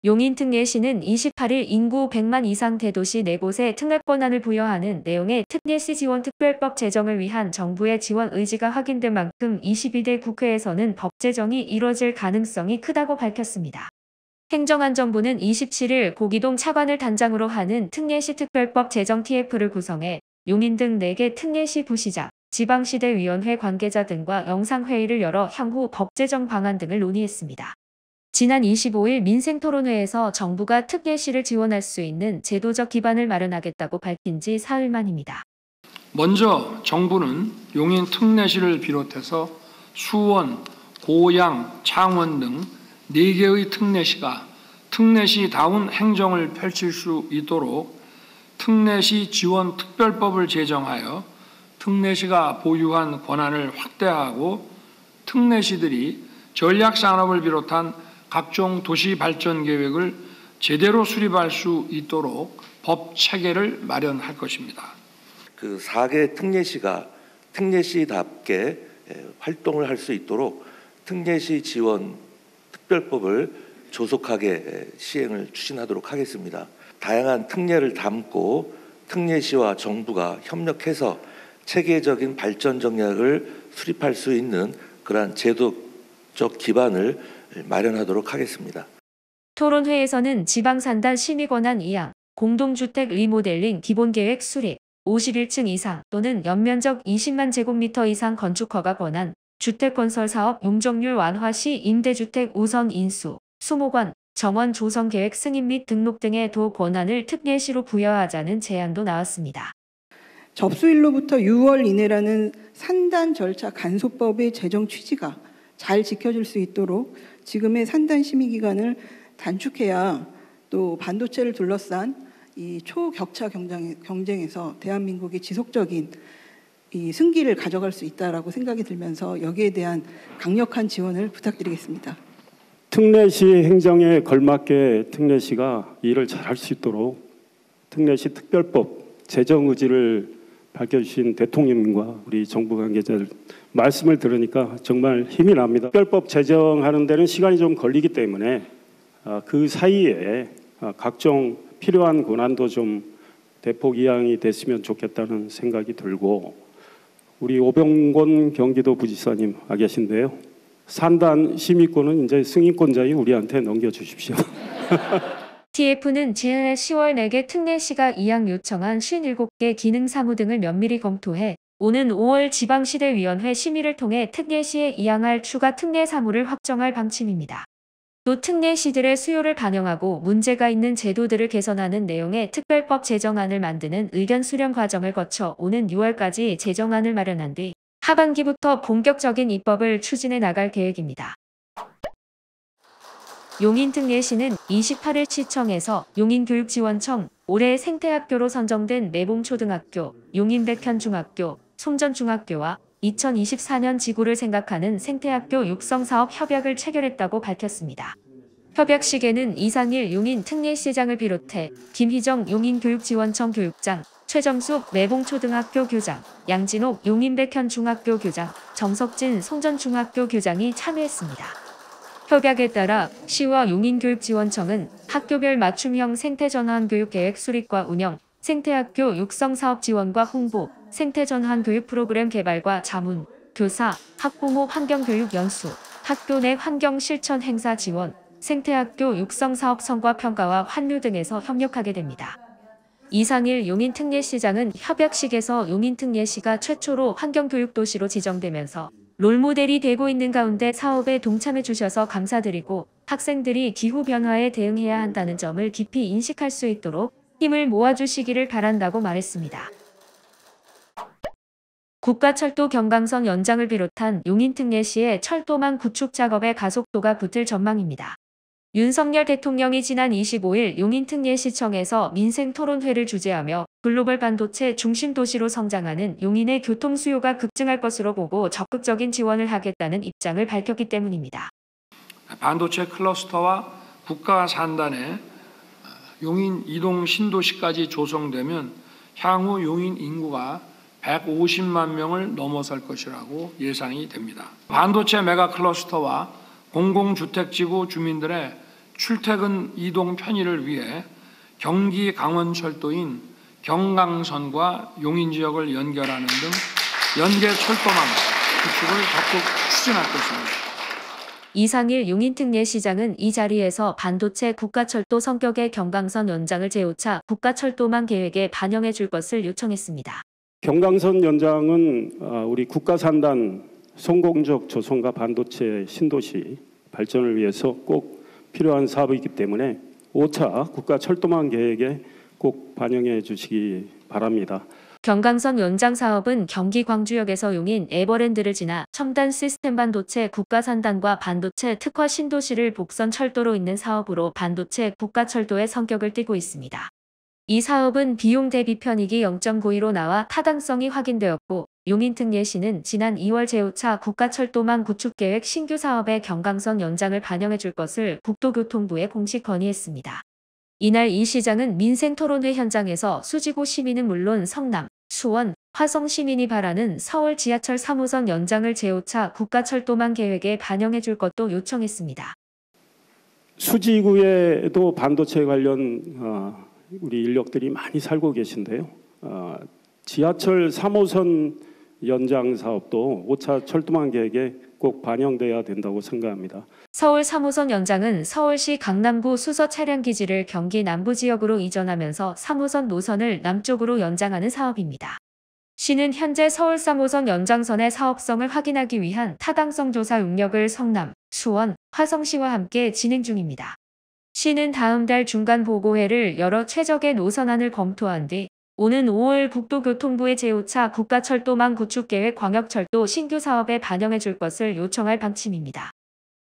용인특례시는 28일 인구 100만 이상 대도시 4곳에 특례 권한을 부여하는 내용의 특례시 지원 특별법 제정을 위한 정부의 지원 의지가 확인된 만큼 22대 국회에서는 법 제정이 이뤄질 가능성이 크다고 밝혔습니다. 행정안전부는 27일 고기동 차관을 단장으로 하는 특례시 특별법 제정 TF를 구성해 용인 등 4개 특례시 부시장, 지방시대위원회 관계자 등과 영상회의를 열어 향후 법 제정 방안 등을 논의했습니다. 지난 25일 민생토론회에서 정부가 특례시를 지원할 수 있는 제도적 기반을 마련하겠다고 밝힌 지 사흘 만입니다. 먼저 정부는 용인 특례시를 비롯해서 수원, 고양, 창원 등 4개의 특례시가 특례시다운 행정을 펼칠 수 있도록 특례시 지원 특별법을 제정하여 특례시가 보유한 권한을 확대하고 특례시들이 전략산업을 비롯한 각종 도시 발전 계획을 제대로 수립할 수 있도록 법 체계를 마련할 것입니다. 그 4개 특례시가 특례시답게 활동을 할 수 있도록 특례시 지원 특별법을 조속하게 시행을 추진하도록 하겠습니다. 다양한 특례를 담고 특례시와 정부가 협력해서 체계적인 발전 전략을 수립할 수 있는 그러한 제도적 기반을 마련하도록 하겠습니다. 토론회에서는 지방산단 심의권한 이양, 공동주택 리모델링 기본계획 수립, 51층 이상 또는 연면적 20만 제곱미터 이상 건축 허가 권한, 주택건설사업 용적률 완화 시 임대주택 우선 인수, 수목원, 정원 조성 계획 승인 및 등록 등의 도 권한을 특례시로 부여하자는 제안도 나왔습니다. 접수일로부터 6월 이내라는 산단 절차 간소법의 제정 취지가 잘 지켜질 수 있도록 지금의 산단 심의 기간을 단축해야 또 반도체를 둘러싼 이 초격차 경쟁에서 대한민국이 지속적인 이 승기를 가져갈 수 있다라고 생각이 들면서 여기에 대한 강력한 지원을 부탁드리겠습니다. 특례시 행정에 걸맞게 특례시가 일을 잘할 수 있도록 특례시 특별법 제정 의지를 밝혀주신 대통령님과 우리 정부 관계자들 말씀을 들으니까 정말 힘이 납니다. 특별법 제정하는 데는 시간이 좀 걸리기 때문에 그 사이에 각종 필요한 권한도 좀 대폭 이양이 됐으면 좋겠다는 생각이 들고, 우리 오병곤 경기도 부지사님 와 계신데요. 산단 심의권은 이제 승인권자인 우리한테 넘겨주십시오. TF는 지난해 10월 4개 특례시가 이양 요청한 57개 기능 사무 등을 면밀히 검토해 오는 5월 지방시대위원회 심의를 통해 특례시에 이양할 추가 특례 사무를 확정할 방침입니다. 또 특례시들의 수요를 반영하고 문제가 있는 제도들을 개선하는 내용의 특별법 제정안을 만드는 의견 수렴 과정을 거쳐 오는 6월까지 제정안을 마련한 뒤 하반기부터 본격적인 입법을 추진해 나갈 계획입니다. 용인특례시는 28일 시청에서 용인교육지원청 올해 생태학교로 선정된 매봉초등학교, 용인백현중학교, 송전중학교와 2024년 지구를 생각하는 생태학교 육성사업 협약을 체결했다고 밝혔습니다. 협약식에는 이상일 용인특례시장을 비롯해 김희정 용인교육지원청 교육장, 최정숙 매봉초등학교 교장, 양진옥 용인백현중학교 교장, 정석진 송전중학교 교장이 참여했습니다. 협약에 따라 시와 용인교육지원청은 학교별 맞춤형 생태전환교육계획 수립과 운영, 생태학교 육성사업 지원과 홍보, 생태전환 교육 프로그램 개발과 자문, 교사, 학부모 환경교육 연수, 학교 내 환경실천 행사 지원, 생태학교 육성사업 성과 평가와 환류 등에서 협력하게 됩니다. 이상일 용인특례시장은 협약식에서 용인특례시가 최초로 환경교육도시로 지정되면서 롤모델이 되고 있는 가운데 사업에 동참해 주셔서 감사드리고 학생들이 기후변화에 대응해야 한다는 점을 깊이 인식할 수 있도록 힘을 모아주시기를 바란다고 말했습니다. 국가철도 경강선 연장을 비롯한 용인특례시의 철도망 구축 작업의 가속도가 붙을 전망입니다. 윤석열 대통령이 지난 25일 용인특례시청에서 민생토론회를 주재하며 글로벌 반도체 중심 도시로 성장하는 용인의 교통 수요가 급증할 것으로 보고 적극적인 지원을 하겠다는 입장을 밝혔기 때문입니다. 반도체 클러스터와 국가 산단에 용인 이동 신도시까지 조성되면 향후 용인 인구가 150만 명을 넘어설 것이라고 예상이 됩니다. 반도체 메가 클러스터와 공공주택지구 주민들의 출퇴근 이동 편의를 위해 경기 강원철도인 경강선과 용인 지역을 연결하는 등 연계 철도망 구축을 적극 추진할 것입니다. 이상일 용인특례시장은 이 자리에서 반도체 국가철도 성격의 경강선 연장을 제5차 국가철도망 계획에 반영해 줄 것을 요청했습니다. 경강선 연장은 우리 국가산단 성공적 조선과 반도체 신도시 발전을 위해서 꼭 필요한 사업이기 때문에 5차 국가철도망 계획에 꼭 반영해 주시기 바랍니다. 경강선 연장 사업은 경기 광주역에서 용인 에버랜드를 지나 첨단 시스템 반도체 국가산단과 반도체 특화 신도시를 복선 철도로 잇는 사업으로 반도체 국가철도의 성격을 띠고 있습니다. 이 사업은 비용 대비 편익이 0.92로 나와 타당성이 확인되었고 용인특례시는 지난 2월 제5차 국가철도망 구축계획 신규 사업의 경강선 연장을 반영해 줄 것을 국토교통부에 공식 건의했습니다. 이날 이 시장은 민생토론회 현장에서 수지구 시민은 물론 성남, 수원, 화성 시민이 바라는 서울 지하철 3호선 연장을 제5차 국가철도망 계획에 반영해 줄 것도 요청했습니다. 수지구에도 반도체 관련 우리 인력들이 많이 살고 계신데요. 지하철 3호선 연장 사업도 5차 철도망 계획에 꼭 반영돼야 된다고 생각합니다. 서울 3호선 연장은 서울시 강남구 수서 차량기지를 경기 남부지역으로 이전하면서 3호선 노선을 남쪽으로 연장하는 사업입니다. 시는 현재 서울 3호선 연장선의 사업성을 확인하기 위한 타당성 조사 용역을 성남, 수원, 화성시와 함께 진행 중입니다. 시는 다음 달 중간 보고회를 열어 최적의 노선안을 검토한 뒤 오는 5월 국토교통부의 제5차 국가철도망 구축계획 광역철도 신규 사업에 반영해 줄 것을 요청할 방침입니다.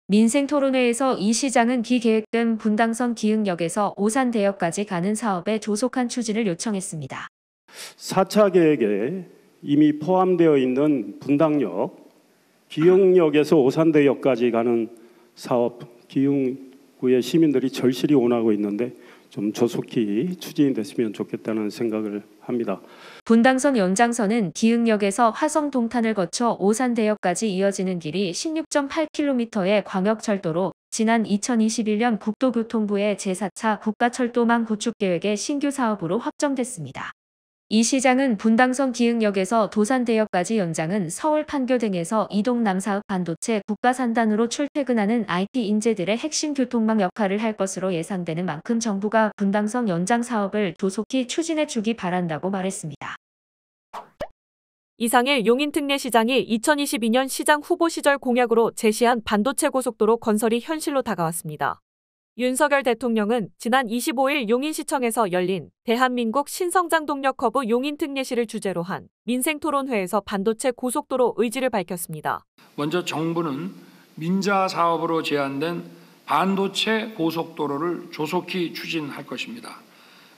민생토론회에서 이 시장은 기계획된 분당선 기흥역에서 오산대역까지 가는 사업의 조속한 추진을 요청했습니다. 4차 계획에 이미 포함되어 있는 분당역, 기흥역에서 오산대역까지 가는 사업, 기흥구의 시민들이 절실히 원하고 있는데 좀 조속히 추진이 됐으면 좋겠다는 생각을 합니다. 분당선 연장선은 기흥역에서 화성 동탄을 거쳐 오산대역까지 이어지는 길이 16.8km의 광역철도로 지난 2021년 국토교통부의 제4차 국가철도망 구축계획의 신규 사업으로 확정됐습니다. 이 시장은 분당선 기흥역에서 도산대역까지 연장은 서울 판교 등에서 이동 남사읍 반도체 국가산단으로 출퇴근하는 IT 인재들의 핵심 교통망 역할을 할 것으로 예상되는 만큼 정부가 분당선 연장 사업을 조속히 추진해 주기 바란다고 말했습니다. 이상일 용인특례시장이 2022년 시장 후보 시절 공약으로 제시한 반도체 고속도로 건설이 현실로 다가왔습니다. 윤석열 대통령은 지난 25일 용인시청에서 열린 대한민국 신성장 동력 허브 용인특례시를 주제로 한 민생토론회에서 반도체 고속도로 의지를 밝혔습니다. 먼저 정부는 민자 사업으로 제안된 반도체 고속도로를 조속히 추진할 것입니다.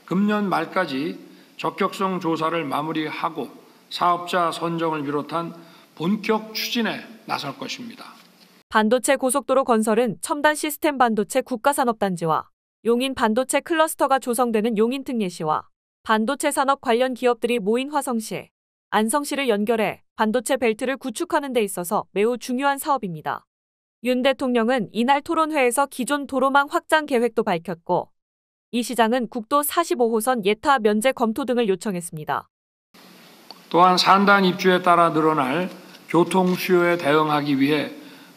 금년 말까지 적격성 조사를 마무리하고 사업자 선정을 비롯한 본격 추진에 나설 것입니다. 반도체 고속도로 건설은 첨단 시스템 반도체 국가산업단지와 용인 반도체 클러스터가 조성되는 용인특례시와 반도체 산업 관련 기업들이 모인 화성시, 안성시를 연결해 반도체 벨트를 구축하는 데 있어서 매우 중요한 사업입니다. 윤 대통령은 이날 토론회에서 기존 도로망 확장 계획도 밝혔고 이 시장은 국도 45호선 예타 면제 검토 등을 요청했습니다. 또한 산단 입주에 따라 늘어날 교통 수요에 대응하기 위해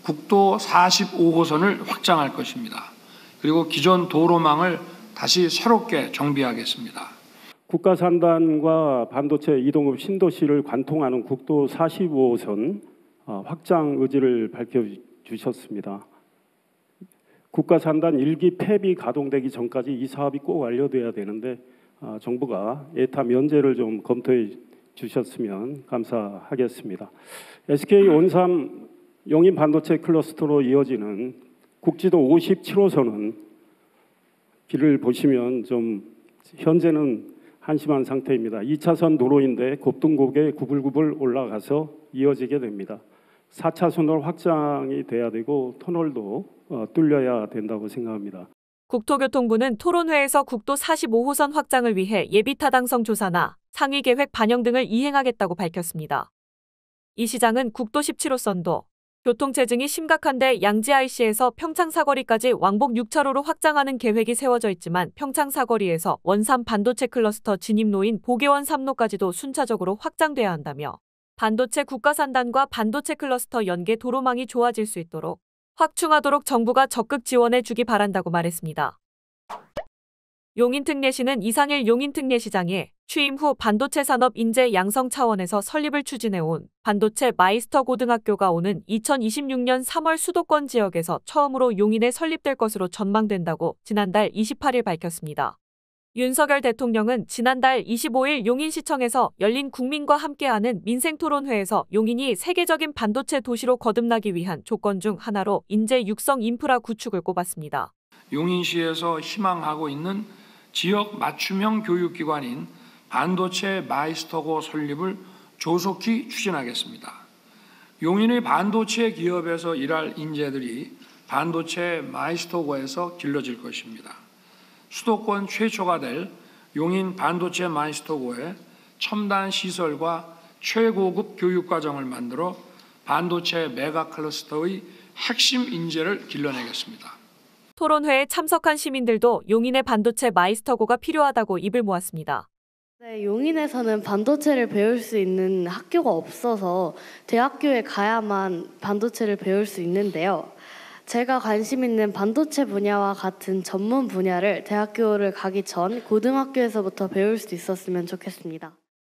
국도 45호선을 확장할 것입니다. 그리고 기존 도로망을 다시 새롭게 정비하겠습니다. 국가산단과 반도체 이동업 신도시를 관통하는 국도 45호선 확장 의지를 밝혀주셨습니다. 국가산단 1기 폐비 가동되기 전까지 이 사업이 꼭 완료돼야 되는데 정부가 예타 면제를 좀 검토해 주셨으면 감사하겠습니다. SK 온삼 용인 반도체 클러스터로 이어지는 국지도 57호선은 길을 보시면 좀 현재는 한심한 상태입니다. 2차선 도로인데 곱등곡에 구불구불 올라가서 이어지게 됩니다. 4차선으로 확장이 돼야 되고 터널도 뚫려야 된다고 생각합니다. 국토교통부는 토론회에서 국도 45호선 확장을 위해 예비타당성 조사나 상위계획 반영 등을 이행하겠다고 밝혔습니다. 이 시장은 국도 17호선도 교통체증이 심각한데 양지 IC에서 평창 사거리까지 왕복 6차로로 확장하는 계획이 세워져 있지만 평창 사거리에서 원산 반도체 클러스터 진입로인 보계원 3로까지도 순차적으로 확장돼야 한다며 반도체 국가산단과 반도체 클러스터 연계 도로망이 좋아질 수 있도록 확충하도록 정부가 적극 지원해 주기 바란다고 말했습니다. 용인특례시는 이상일 용인특례시장이 취임 후 반도체 산업 인재 양성 차원에서 설립을 추진해온 반도체 마이스터 고등학교가 오는 2026년 3월 수도권 지역에서 처음으로 용인에 설립될 것으로 전망된다고 지난달 28일 밝혔습니다. 윤석열 대통령은 지난달 25일 용인시청에서 열린 국민과 함께하는 민생토론회에서 용인이 세계적인 반도체 도시로 거듭나기 위한 조건 중 하나로 인재 육성 인프라 구축을 꼽았습니다. 용인시에서 희망하고 있는 지역 맞춤형 교육기관인 반도체 마이스터고 설립을 조속히 추진하겠습니다. 용인의 반도체 기업에서 일할 인재들이 반도체 마이스터고에서 길러질 것입니다. 수도권 최초가 될 용인 반도체 마이스터고에 첨단 시설과 최고급 교육과정을 만들어 반도체 메가 클러스터의 핵심 인재를 길러내겠습니다. 토론회에 참석한 시민들도 용인의 반도체 마이스터고가 필요하다고 입을 모았습니다. 네, 용인에서는 반도체를 배울 수 있는 학교가 없어서 대학교에 가야만 반도체를 배울 수 있는데요. 제가 관심 있는 반도체 분야와 같은 전문 분야를 대학교를 가기 전 고등학교에서부터 배울 수 있었으면 좋겠습니다.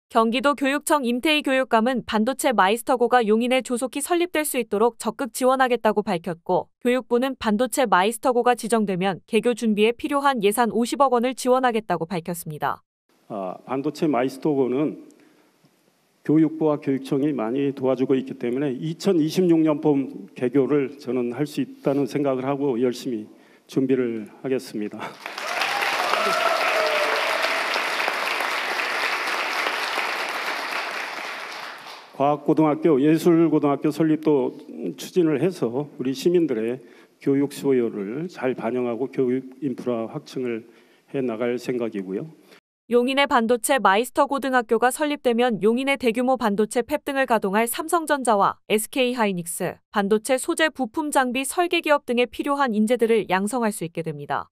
경기도 교육청 임태희 교육감은 반도체 마이스터고가 용인에 조속히 설립될 수 있도록 적극 지원하겠다고 밝혔고 교육부는 반도체 마이스터고가 지정되면 개교 준비에 필요한 예산 50억 원을 지원하겠다고 밝혔습니다. 반도체 마이스터고는 교육부와 교육청이 많이 도와주고 있기 때문에 2026년 봄 개교를 저는 할 수 있다는 생각을 하고 열심히 준비를 하겠습니다. 과학고등학교, 예술고등학교 설립도 추진을 해서 우리 시민들의 교육 수요를 잘 반영하고 교육 인프라 확충을 해나갈 생각이고요. 용인의 반도체 마이스터 고등학교가 설립되면 용인의 대규모 반도체 팹 등을 가동할 삼성전자와 SK하이닉스, 반도체 소재 부품 장비 설계 기업 등에 필요한 인재들을 양성할 수 있게 됩니다.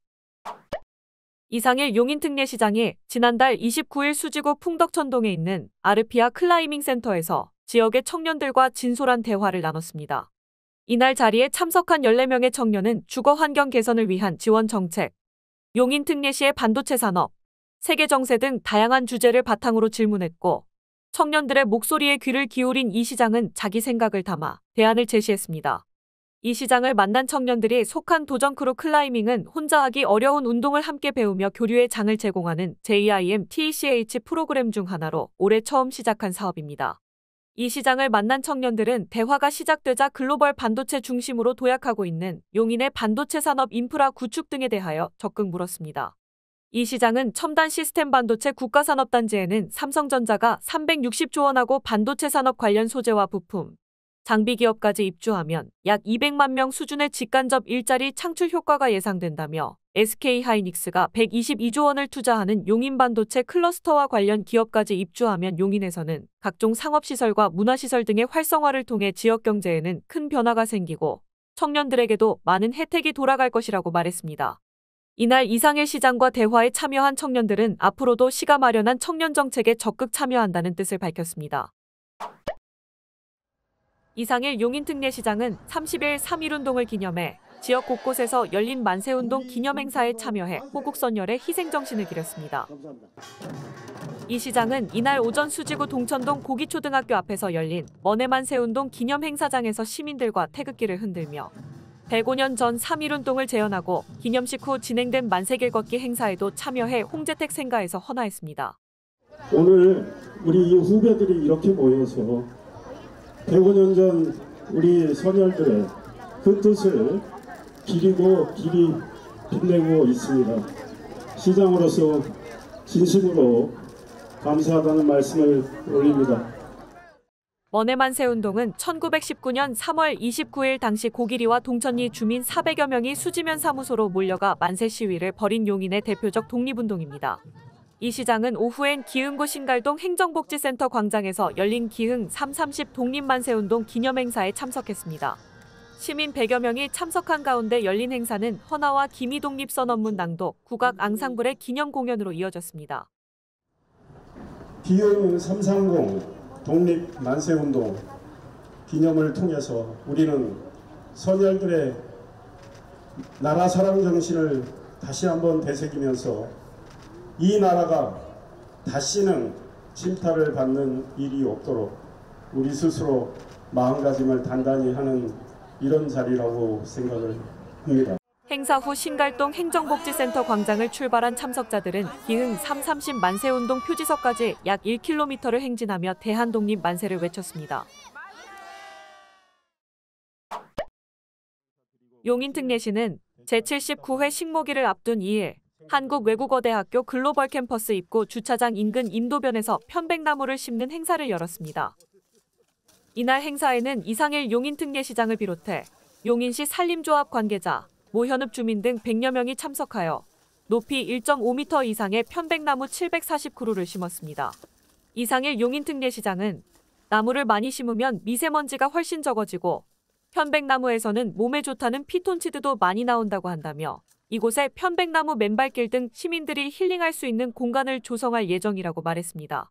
이상일 용인특례시장이 지난달 29일 수지구 풍덕천동에 있는 아르피아 클라이밍 센터에서 지역의 청년들과 진솔한 대화를 나눴습니다. 이날 자리에 참석한 14명의 청년은 주거 환경 개선을 위한 지원 정책, 용인특례시의 반도체 산업, 세계 정세 등 다양한 주제를 바탕으로 질문했고 청년들의 목소리에 귀를 기울인 이 시장은 자기 생각을 담아 대안을 제시했습니다. 이 시장을 만난 청년들이 속한 도전크루 클라이밍은 혼자 하기 어려운 운동을 함께 배우며 교류의 장을 제공하는 JIM TECH 프로그램 중 하나로 올해 처음 시작한 사업입니다. 이 시장을 만난 청년들은 대화가 시작되자 글로벌 반도체 중심으로 도약하고 있는 용인의 반도체 산업 인프라 구축 등에 대하여 적극 물었습니다. 이 시장은 첨단 시스템 반도체 국가산업단지에는 삼성전자가 360조 원하고 반도체 산업 관련 소재와 부품, 장비 기업까지 입주하면 약 200만 명 수준의 직간접 일자리 창출 효과가 예상된다며 SK하이닉스가 122조 원을 투자하는 용인 반도체 클러스터와 관련 기업까지 입주하면 용인에서는 각종 상업시설과 문화시설 등의 활성화를 통해 지역 경제에는 큰 변화가 생기고 청년들에게도 많은 혜택이 돌아갈 것이라고 말했습니다. 이날 이상일 시장과 대화에 참여한 청년들은 앞으로도 시가 마련한 청년 정책에 적극 참여한다는 뜻을 밝혔습니다. 이상일 용인특례시장은 30일 3.1운동을 기념해 지역 곳곳에서 열린 만세운동 기념행사에 참여해 호국선열의 희생정신을 기렸습니다. 이 시장은 이날 오전 수지구 동천동 고기초등학교 앞에서 열린 먼해만세운동 기념행사장에서 시민들과 태극기를 흔들며 105년 전 3.1운동을 재현하고 기념식 후 진행된 만세길 걷기 행사에도 참여해 홍재택 생가에서 헌화했습니다. 오늘 우리 이 후배들이 이렇게 모여서 105년 전 우리 선열들의 그 뜻을 기리고 길이 빛내고 있습니다. 시장으로서 진심으로 감사하다는 말씀을 올립니다. 먼해만세운동은 1919년 3월 29일 당시 고기리와 동천리 주민 400여 명이 수지면 사무소로 몰려가 만세 시위를 벌인 용인의 대표적 독립운동입니다. 이 시장은 오후엔 기흥구 신갈동 행정복지센터 광장에서 열린 기흥 3.30 독립만세운동 기념행사에 참석했습니다. 시민 100여 명이 참석한 가운데 열린 행사는 헌화와 기미독립선언문 낭독, 국악 앙상블의 기념 공연으로 이어졌습니다. 기흥 330 독립만세운동 기념을 통해서 우리는 선열들의 나라 사랑 정신을 다시 한번 되새기면서 이 나라가 다시는 침탈을 받는 일이 없도록 우리 스스로 마음가짐을 단단히 하는 이런 자리라고 생각을 합니다. 행사 후 신갈동 행정복지센터 광장을 출발한 참석자들은 기흥 3.30 만세운동 표지석까지 약 1km를 행진하며 대한독립 만세를 외쳤습니다. 용인특례시는 제79회 식모기를 앞둔 2일 한국외국어대학교 글로벌 캠퍼스 입구 주차장 인근 임도변에서 편백나무를 심는 행사를 열었습니다. 이날 행사에는 이상일 용인특례시장을 비롯해 용인시 산림조합 관계자, 모현읍 주민 등 100여 명이 참석하여 높이 1.5m 이상의 편백나무 749그루를 심었습니다. 이상일 용인특례시장은 나무를 많이 심으면 미세먼지가 훨씬 적어지고 편백나무에서는 몸에 좋다는 피톤치드도 많이 나온다고 한다며 이곳에 편백나무 맨발길 등 시민들이 힐링할 수 있는 공간을 조성할 예정이라고 말했습니다.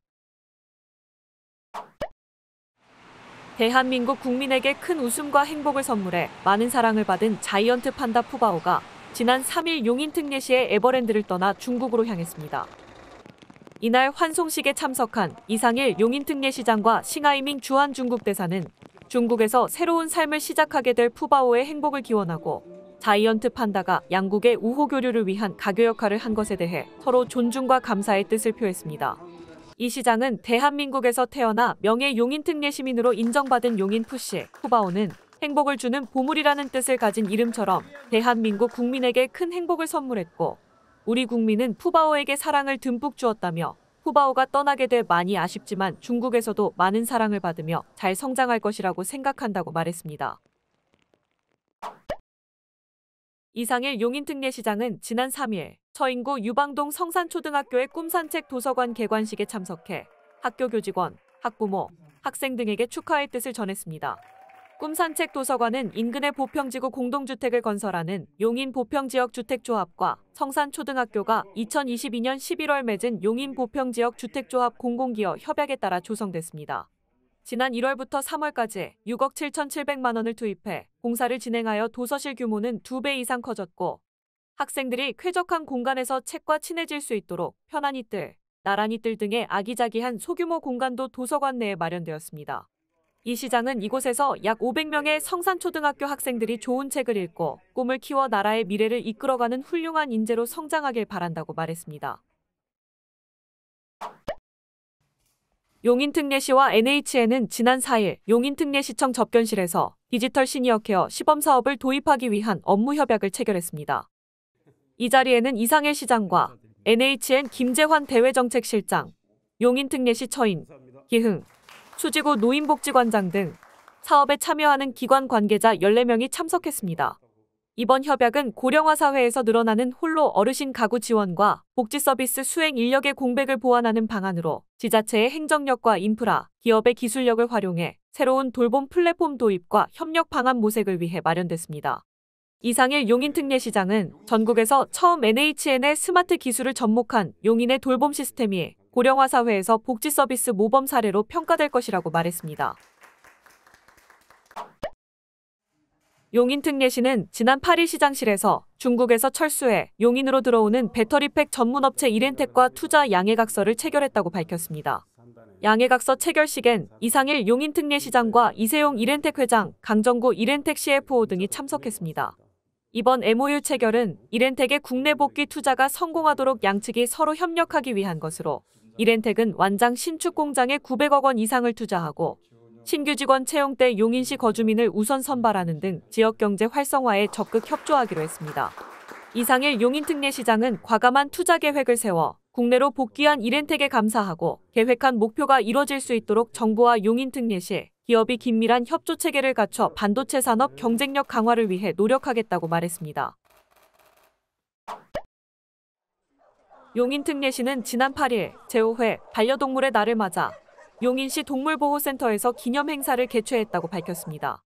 대한민국 국민에게 큰 웃음과 행복을 선물해 많은 사랑을 받은 자이언트 판다 푸바오가 지난 3일 용인특례시의 에버랜드를 떠나 중국으로 향했습니다. 이날 환송식에 참석한 이상일 용인특례시장과 싱하이밍 주한 중국 대사는 중국에서 새로운 삶을 시작하게 될 푸바오의 행복을 기원하고 자이언트 판다가 양국의 우호 교류를 위한 가교 역할을 한 것에 대해 서로 존중과 감사의 뜻을 표했습니다. 이 시장은 대한민국에서 태어나 명예 용인특례 시민으로 인정받은 용인 푸씨, 푸바오는 행복을 주는 보물이라는 뜻을 가진 이름처럼 대한민국 국민에게 큰 행복을 선물했고 우리 국민은 푸바오에게 사랑을 듬뿍 주었다며 푸바오가 떠나게 돼 많이 아쉽지만 중국에서도 많은 사랑을 받으며 잘 성장할 것이라고 생각한다고 말했습니다. 이상일 용인특례시장은 지난 3일 서인구 유방동 성산초등학교의 꿈산책 도서관 개관식에 참석해 학교 교직원, 학부모, 학생 등에게 축하의 뜻을 전했습니다. 꿈산책 도서관은 인근의 보평지구 공동주택을 건설하는 용인보평지역주택조합과 성산초등학교가 2022년 11월 맺은 용인보평지역주택조합 공공기여 협약에 따라 조성됐습니다. 지난 1월부터 3월까지 6억 7,700만 원을 투입해 공사를 진행하여 도서실 규모는 2배 이상 커졌고 학생들이 쾌적한 공간에서 책과 친해질 수 있도록 편안히 뜰, 나란히 뜰 등의 아기자기한 소규모 공간도 도서관 내에 마련되었습니다. 이 시장은 이곳에서 약 500명의 성산초등학교 학생들이 좋은 책을 읽고 꿈을 키워 나라의 미래를 이끌어가는 훌륭한 인재로 성장하길 바란다고 말했습니다. 용인특례시와 NHN은 지난 4일 용인특례시청 접견실에서 디지털 시니어케어 시범사업을 도입하기 위한 업무협약을 체결했습니다. 이 자리에는 이상일 시장과 NHN 김재환 대외정책실장, 용인특례시 처인, 기흥, 수지구 노인복지관장 등 사업에 참여하는 기관 관계자 14명이 참석했습니다. 이번 협약은 고령화 사회에서 늘어나는 홀로 어르신 가구 지원과 복지 서비스 수행 인력의 공백을 보완하는 방안으로 지자체의 행정력과 인프라, 기업의 기술력을 활용해 새로운 돌봄 플랫폼 도입과 협력 방안 모색을 위해 마련됐습니다. 이상일 용인특례시장은 전국에서 처음 NHN의 스마트 기술을 접목한 용인의 돌봄 시스템이 고령화 사회에서 복지 서비스 모범 사례로 평가될 것이라고 말했습니다. 용인특례시는 지난 8일 시장실에서 중국에서 철수해 용인으로 들어오는 배터리팩 전문업체 이렌텍과 투자 양해각서를 체결했다고 밝혔습니다. 양해각서 체결식엔 이상일 용인특례시장과 이세용 이렌텍 회장, 강정구 이렌텍 CFO 등이 참석했습니다. 이번 MOU 체결은 이렌텍의 국내 복귀 투자가 성공하도록 양측이 서로 협력하기 위한 것으로 이렌텍은 완장 신축 공장에 900억 원 이상을 투자하고 신규 직원 채용 때 용인시 거주민을 우선 선발하는 등 지역경제 활성화에 적극 협조하기로 했습니다. 이상일 용인특례시장은 과감한 투자 계획을 세워 국내로 복귀한 이렌텍에 감사하고 계획한 목표가 이뤄질 수 있도록 정부와 용인특례시, 기업이 긴밀한 협조 체계를 갖춰 반도체 산업 경쟁력 강화를 위해 노력하겠다고 말했습니다. 용인특례시는 지난 8일 제5회 반려동물의 날을 맞아 용인시 동물보호센터에서 기념 행사를 개최했다고 밝혔습니다.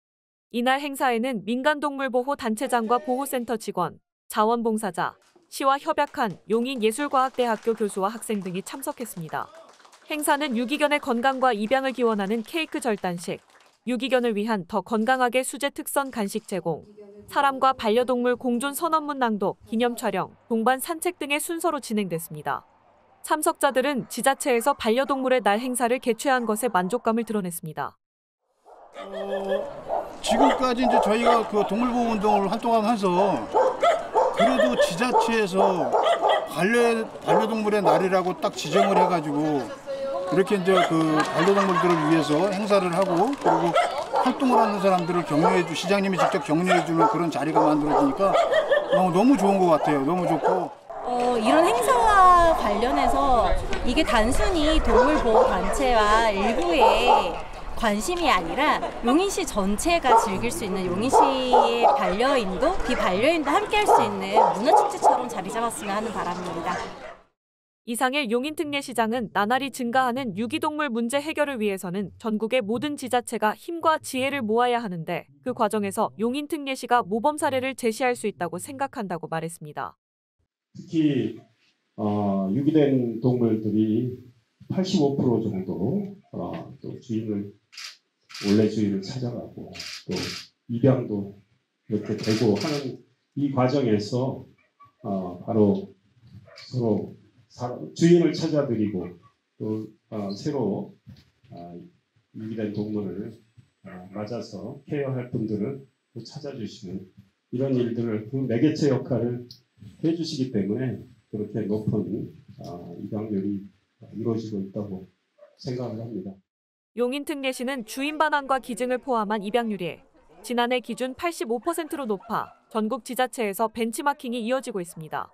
이날 행사에는 민간동물보호 단체장과 보호센터 직원, 자원봉사자, 시와 협약한 용인예술과학대학교 교수와 학생 등이 참석했습니다. 행사는 유기견의 건강과 입양을 기원하는 케이크 절단식, 유기견을 위한 더 건강하게 수제 특선 간식 제공, 사람과 반려동물 공존 선언문 낭독, 기념 촬영, 동반 산책 등의 순서로 진행됐습니다. 참석자들은 지자체에서 반려동물의 날 행사를 개최한 것에 만족감을 드러냈습니다. 지금까지 이제 저희가 그 동물보호 운동을 활동하면서 그래도 지자체에서 반려동물의 날이라고 딱 지정을 해가지고 이렇게 이제 그 반려동물들을 위해서 행사를 하고 그리고 활동을 하는 사람들을 시장님이 직접 격려해주는 그런 자리가 만들어지니까 너무 좋은 것 같아요. 너무 좋고. 이런 행사와 관련해서 이게 단순히 동물보호단체와 일부의 관심이 아니라 용인시 전체가 즐길 수 있는 용인시의 반려인도 비반려인도 함께 할 수 있는 문화축제처럼 자리 잡았으면 하는 바람입니다. 이상일 용인특례시장은 나날이 증가하는 유기동물 문제 해결을 위해서는 전국의 모든 지자체가 힘과 지혜를 모아야 하는데 그 과정에서 용인특례시가 모범 사례를 제시할 수 있다고 생각한다고 말했습니다. 특히 유기된 동물들이 85% 정도 또 원래 주인을 찾아가고 또 입양도 이렇게 되고 하는 이 과정에서 바로 서로 주인을 찾아드리고 또 새로 유기된 동물을 맞아서 케어할 분들을 또 찾아주시는 이런 일들을 그 매개체 역할을 해주시기 때문에 그렇게 높은 입양률이 이루어지고 있다고 생각을 합니다. 용인특례시는 주인 반환과 기증을 포함한 입양률이 지난해 기준 85%로 높아 전국 지자체에서 벤치마킹이 이어지고 있습니다.